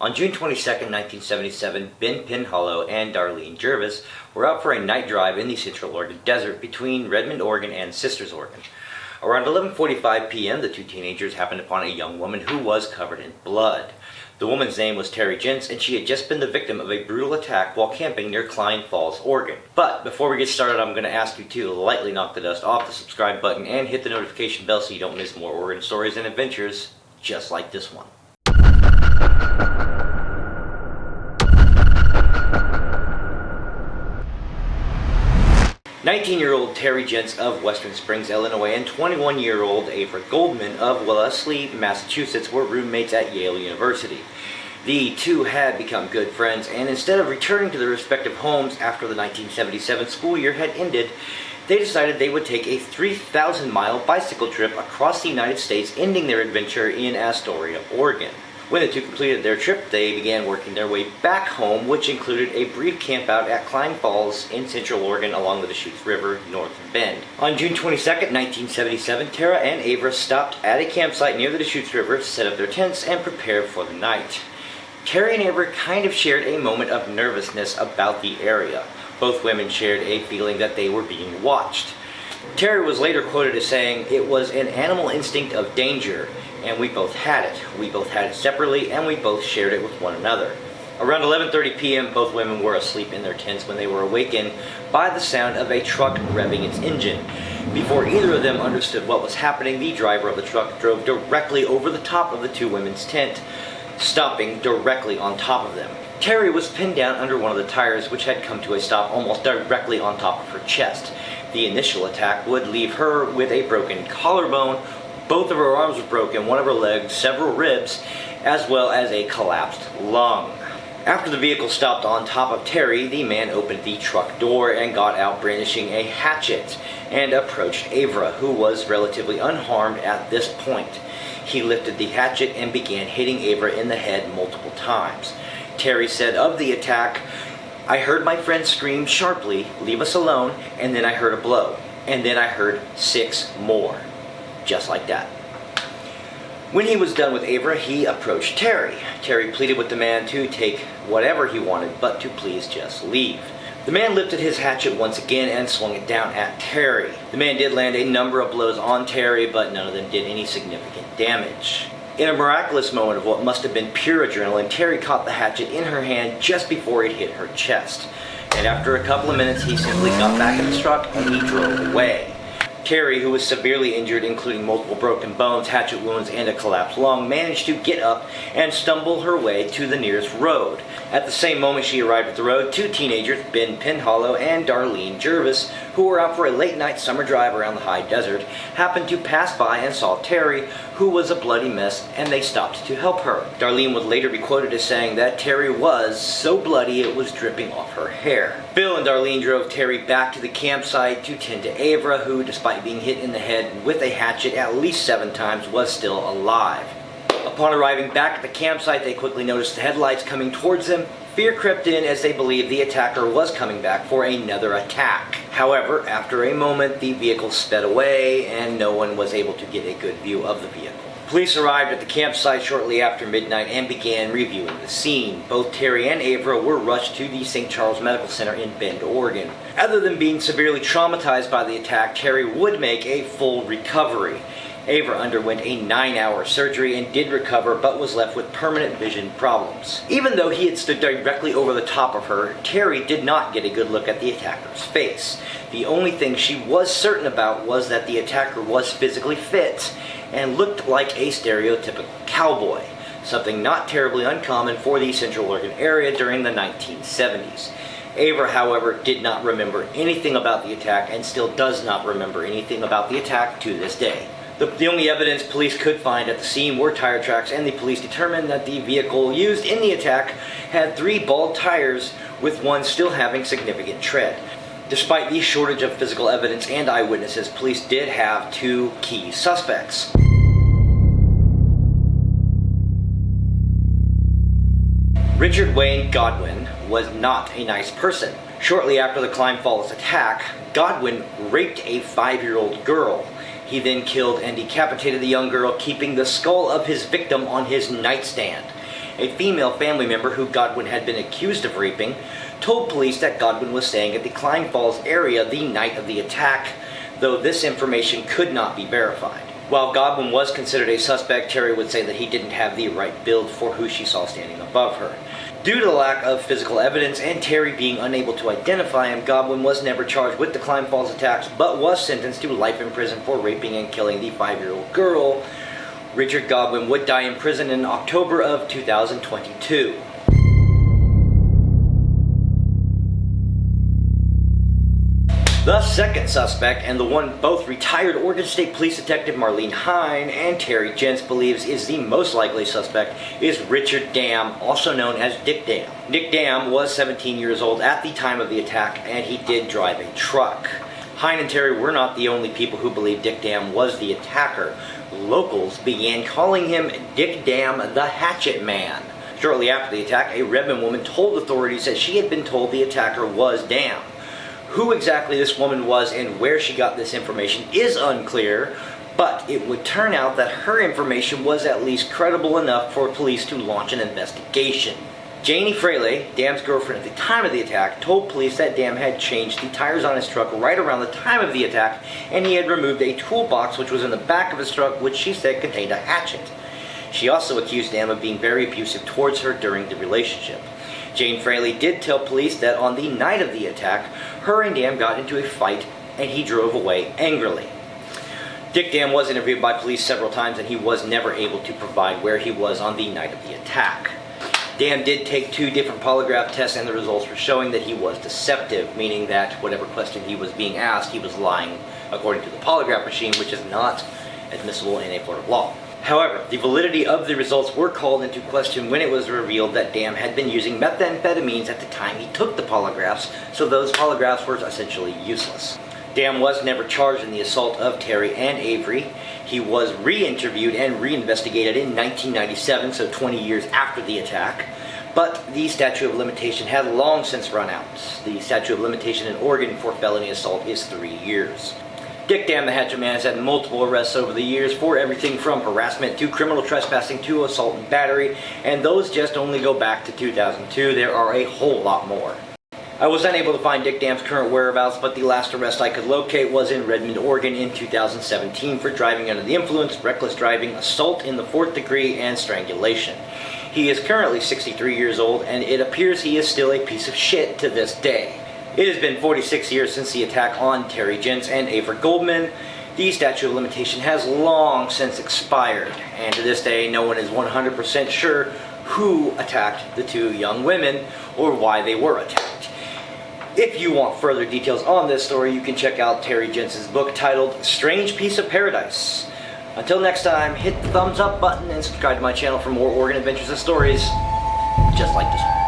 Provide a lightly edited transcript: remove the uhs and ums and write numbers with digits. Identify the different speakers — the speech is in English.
Speaker 1: On June 22, 1977, Ben Penhallow and Darlene Jervis were out for a night drive in the Central Oregon Desert between Redmond, Oregon and Sisters, Oregon. Around 11:45 p.m., the two teenagers happened upon a young woman who was covered in blood. The woman's name was Terry Jentz, and she had just been the victim of a brutal attack while camping near Klein Falls, Oregon. But before we get started, I'm going to ask you to lightly knock the dust off the subscribe button and hit the notification bell so you don't miss more Oregon stories and adventures just like this one. 19-year-old Terry Jentz of Western Springs, Illinois, and 21-year-old Avra Goldman of Wellesley, Massachusetts, were roommates at Yale University. The two had become good friends, and instead of returning to their respective homes after the 1977 school year had ended, they decided they would take a 3,000-mile bicycle trip across the United States, ending their adventure in Astoria, Oregon. When the two completed their trip, they began working their way back home, which included a brief campout at Klein Falls in Central Oregon along the Deschutes River north of Bend. On June 22, 1977, Tara and Avra stopped at a campsite near the Deschutes River to set up their tents and prepare for the night. Terry and Avra kind of shared a moment of nervousness about the area. Both women shared a feeling that they were being watched. Terry was later quoted as saying, "It was an animal instinct of danger, and we both had it. We both had it separately, and we both shared it with one another." Around 11:30 p.m., both women were asleep in their tents when they were awakened by the sound of a truck revving its engine. Before either of them understood what was happening, the driver of the truck drove directly over the top of the two women's tent, stopping directly on top of them. Terry was pinned down under one of the tires, which had come to a stop almost directly on top of her chest. The initial attack would leave her with a broken collarbone. Both of her arms were broken, one of her legs, several ribs, as well as a collapsed lung. After the vehicle stopped on top of Terry, the man opened the truck door and got out brandishing a hatchet and approached Avra, who was relatively unharmed at this point. He lifted the hatchet and began hitting Avra in the head multiple times. Terry said of the attack, "I heard my friend scream sharply, 'Leave us alone,' and then I heard a blow, and then I heard 6 more. Just like that." When he was done with Avra, he approached Terry. Terry pleaded with the man to take whatever he wanted, but to please just leave. The man lifted his hatchet once again and swung it down at Terry. The man did land a number of blows on Terry, but none of them did any significant damage. In a miraculous moment of what must have been pure adrenaline, Terry caught the hatchet in her hand just before it hit her chest. And after a couple of minutes, he simply got back in the truck and he drove away. Terry, who was severely injured, including multiple broken bones, hatchet wounds, and a collapsed lung, managed to get up and stumble her way to the nearest road. At the same moment she arrived at the road, two teenagers, Ben Penhallow and Darlene Jervis, who were out for a late-night summer drive around the high desert, happened to pass by and saw Terry, who was a bloody mess, and they stopped to help her. Darlene would later be quoted as saying that Terry was so bloody it was dripping off her hair. Bill and Darlene drove Terry back to the campsite to tend to Avra, who, despite being hit in the head with a hatchet at least 7 times, was still alive. Upon arriving back at the campsite, they quickly noticed the headlights coming towards them. Fear crept in as they believed the attacker was coming back for another attack. However, after a moment, the vehicle sped away and no one was able to get a good view of the vehicle. Police arrived at the campsite shortly after midnight and began reviewing the scene. Both Terry and Avra were rushed to the St. Charles Medical Center in Bend, Oregon. Other than being severely traumatized by the attack, Terry would make a full recovery. Avra underwent a 9-hour surgery and did recover, but was left with permanent vision problems. Even though he had stood directly over the top of her, Terry did not get a good look at the attacker's face. The only thing she was certain about was that the attacker was physically fit and looked like a stereotypical cowboy, something not terribly uncommon for the Central Oregon area during the 1970s. Avra, however, did not remember anything about the attack and still does not remember anything about the attack to this day. The only evidence police could find at the scene were tire tracks, and the police determined that the vehicle used in the attack had 3 bald tires, with one still having significant tread. Despite the shortage of physical evidence and eyewitnesses, police did have 2 key suspects. Richard Wayne Godwin was not a nice person. Shortly after the Klein Falls attack, Godwin raped a 5-year-old girl. He then killed and decapitated the young girl, keeping the skull of his victim on his nightstand. A female family member who Godwin had been accused of raping told police that Godwin was staying at the Klein Falls area the night of the attack, though this information could not be verified. While Godwin was considered a suspect, Terry would say that he didn't have the right build for who she saw standing above her. Due to the lack of physical evidence and Terry being unable to identify him, Godwin was never charged with the Klein Falls attacks, but was sentenced to life in prison for raping and killing the 5-year-old girl. Richard Godwin would die in prison in October of 2022. The second suspect, and the one both retired Oregon State Police Detective Marlene Hine and Terry Jentz believes is the most likely suspect, is Richard Dam, also known as Dick Dam. Dick Dam was 17 years old at the time of the attack, and he did drive a truck. Hine and Terry were not the only people who believed Dick Dam was the attacker. Locals began calling him Dick Dam the Hatchet Man. Shortly after the attack, a Redmond woman told authorities that she had been told the attacker was Dam. Who exactly this woman was and where she got this information is unclear, but it would turn out that her information was at least credible enough for police to launch an investigation. Janie Fraley, Dam's girlfriend at the time of the attack, told police that Dam had changed the tires on his truck right around the time of the attack, and he had removed a toolbox which was in the back of his truck, which she said contained a hatchet. She also accused Dam of being very abusive towards her during the relationship. Jane Fraley did tell police that on the night of the attack, her and Dam got into a fight and he drove away angrily. Dick Dam was interviewed by police several times and he was never able to provide where he was on the night of the attack. Dam did take 2 different polygraph tests and the results were showing that he was deceptive, meaning that whatever question he was being asked, he was lying according to the polygraph machine, which is not admissible in a Florida law. However, the validity of the results were called into question when it was revealed that Dam had been using methamphetamines at the time he took the polygraphs, so those polygraphs were essentially useless. Dam was never charged in the assault of Terry and Avery. He was re-interviewed and re-investigated in 1997, so 20 years after the attack, but the statute of limitation had long since run out. The statute of limitation in Oregon for felony assault is 3 years. Dick Dam the Hatchet Man has had multiple arrests over the years for everything from harassment to criminal trespassing to assault and battery, and those just only go back to 2002. There are a whole lot more. I was unable to find Dick Dam's current whereabouts, but the last arrest I could locate was in Redmond, Oregon in 2017 for driving under the influence, reckless driving, assault in the 4th degree, and strangulation. He is currently 63 years old, and it appears he is still a piece of shit to this day. It has been 46 years since the attack on Terry Jentz and Avery Goldman. The statute of limitation has long since expired, and to this day no one is 100% sure who attacked the 2 young women or why they were attacked. If you want further details on this story, you can check out Terry Jentz's book titled Strange Piece of Paradise. Until next time, hit the thumbs up button and subscribe to my channel for more Oregon adventures and stories just like this one.